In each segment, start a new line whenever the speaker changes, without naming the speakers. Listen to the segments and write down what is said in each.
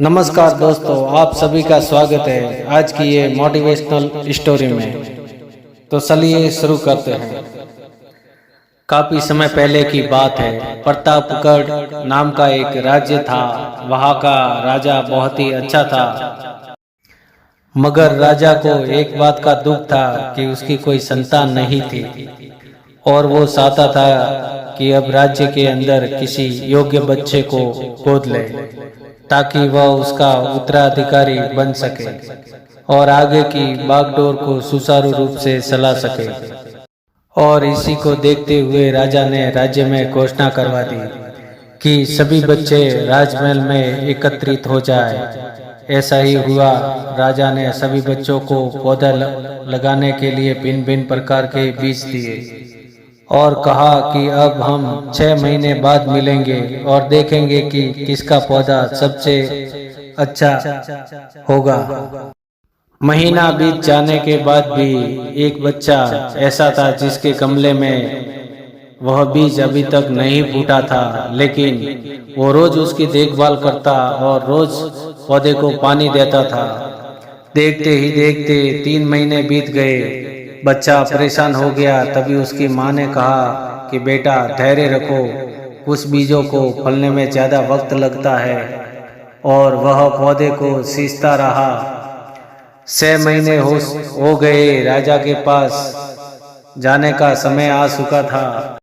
नमस्कार दोस्तों, आप सभी का स्वागत है आज की ये मोटिवेशनल स्टोरी में। तो चलिए शुरू करते हैं। काफी समय पहले की बात है। प्रतापगढ़ नाम का एक राज्य था। वहाँ का राजा बहुत ही अच्छा था, मगर राजा को एक बात का दुख था कि उसकी कोई संतान नहीं थी और वो चाहता था कि अब राज्य के अंदर किसी योग्य बच्चे को गोद ले ताकि वह उसका उत्तराधिकारी बन सके और आगे की बागडोर को सुचारू रूप से चला सके। और इसी को देखते हुए राजा ने राज्य में घोषणा करवा दी कि सभी बच्चे राजमहल में एकत्रित हो जाए। ऐसा ही हुआ। राजा ने सभी बच्चों को पौधा लगाने के लिए भिन्न भिन्न प्रकार के बीज दिए और कहा कि अब हम 6 महीने बाद मिलेंगे और देखेंगे कि किसका पौधा सबसे अच्छा होगा। महीना बीत जाने के बाद भी एक बच्चा ऐसा था जिसके गमले में वह बीज अभी तक नहीं फूटा था, लेकिन वो रोज उसकी देखभाल करता और रोज पौधे को पानी देता था। देखते ही देखते 3 महीने बीत गए। बच्चा परेशान हो गया। तभी उसकी माँ ने कहा कि बेटा धैर्य रखो, कुछ बीजों को फलने में ज़्यादा वक्त लगता है। और वह पौधे को सींचता रहा। 6 महीने हो गए। राजा के पास जाने का समय आ चुका था,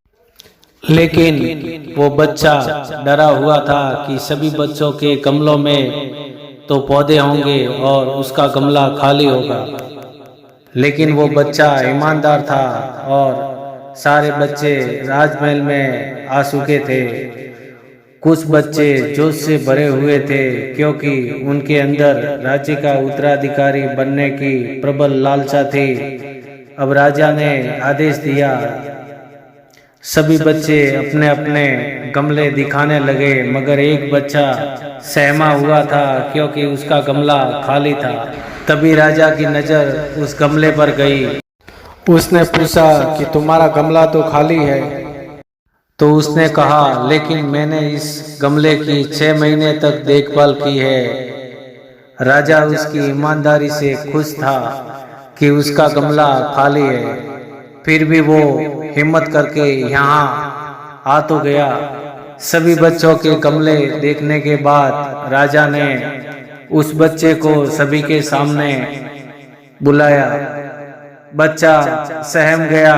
लेकिन वो बच्चा डरा हुआ था कि सभी बच्चों के गमलों में तो पौधे होंगे और उसका गमला खाली होगा। लेकिन वो बच्चा ईमानदार था और सारे बच्चे राजमहल में आ चुके थे। कुछ बच्चे जोश से भरे हुए थे क्योंकि उनके अंदर राज्य का उत्तराधिकारी बनने की प्रबल लालसा थी। अब राजा ने आदेश दिया। सभी बच्चे अपने अपने गमले दिखाने लगे, मगर एक बच्चा सहमा हुआ था क्योंकि उसका गमला खाली था। तभी राजा की नज़र उस गमले पर गई। उसने पूछा कि तुम्हारा गमला तो खाली है। तो उसने कहा, लेकिन मैंने इस गमले की 6 महीने तक देखभाल की है। राजा उसकी ईमानदारी से खुश था कि उसका गमला खाली है। फिर भी वो हिम्मत करके यहाँ आ तो गया। सभी बच्चों के गमले देखने के बाद राजा ने उस बच्चे को सभी के सामने बुलाया। बच्चा सहम गया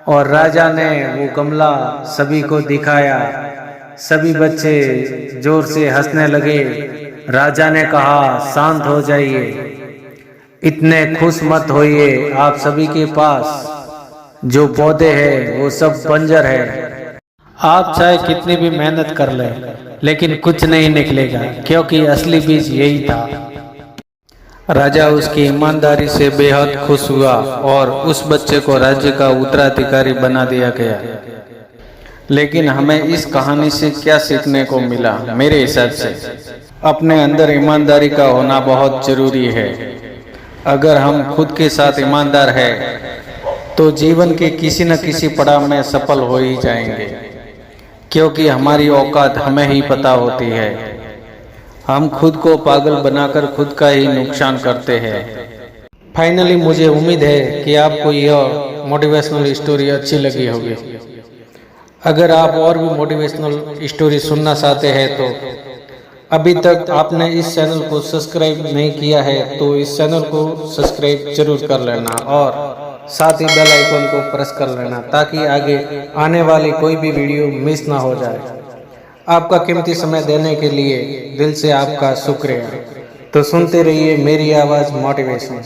और राजा ने वो गमला सभी को दिखाया। सभी बच्चे जोर से हंसने लगे। राजा ने कहा, शांत हो जाइए, इतने खुश मत होइए। आप सभी के पास जो पौधे हैं वो सब बंजर है। आप चाहे कितनी भी मेहनत कर लें, लेकिन कुछ नहीं निकलेगा क्योंकि असली बीज यही था। राजा उसकी ईमानदारी से बेहद खुश हुआ और उस बच्चे को राज्य का उत्तराधिकारी बना दिया गया। लेकिन हमें इस कहानी से क्या सीखने को मिला? मेरे हिसाब से अपने अंदर ईमानदारी का होना बहुत जरूरी है। अगर हम खुद के साथ ईमानदार हैं तो जीवन के किसी न किसी पड़ाव में सफल हो ही जाएंगे, क्योंकि हमारी औकात हमें ही पता होती है। हम खुद को पागल बनाकर खुद का ही नुकसान करते हैं। फाइनली मुझे उम्मीद है कि आपको यह मोटिवेशनल स्टोरी अच्छी लगी होगी। अगर आप और भी मोटिवेशनल स्टोरी सुनना चाहते हैं तो अभी तक आपने इस चैनल को सब्सक्राइब नहीं किया है तो इस चैनल को सब्सक्राइब जरूर कर लेना और साथ ही बेल आइकन को प्रेस कर लेना ताकि आगे आने वाली कोई भी वीडियो मिस ना हो जाए। आपका कीमती समय देने के लिए दिल से आपका शुक्रिया। तो सुनते रहिए मेरी आवाज़ मोटिवेशन।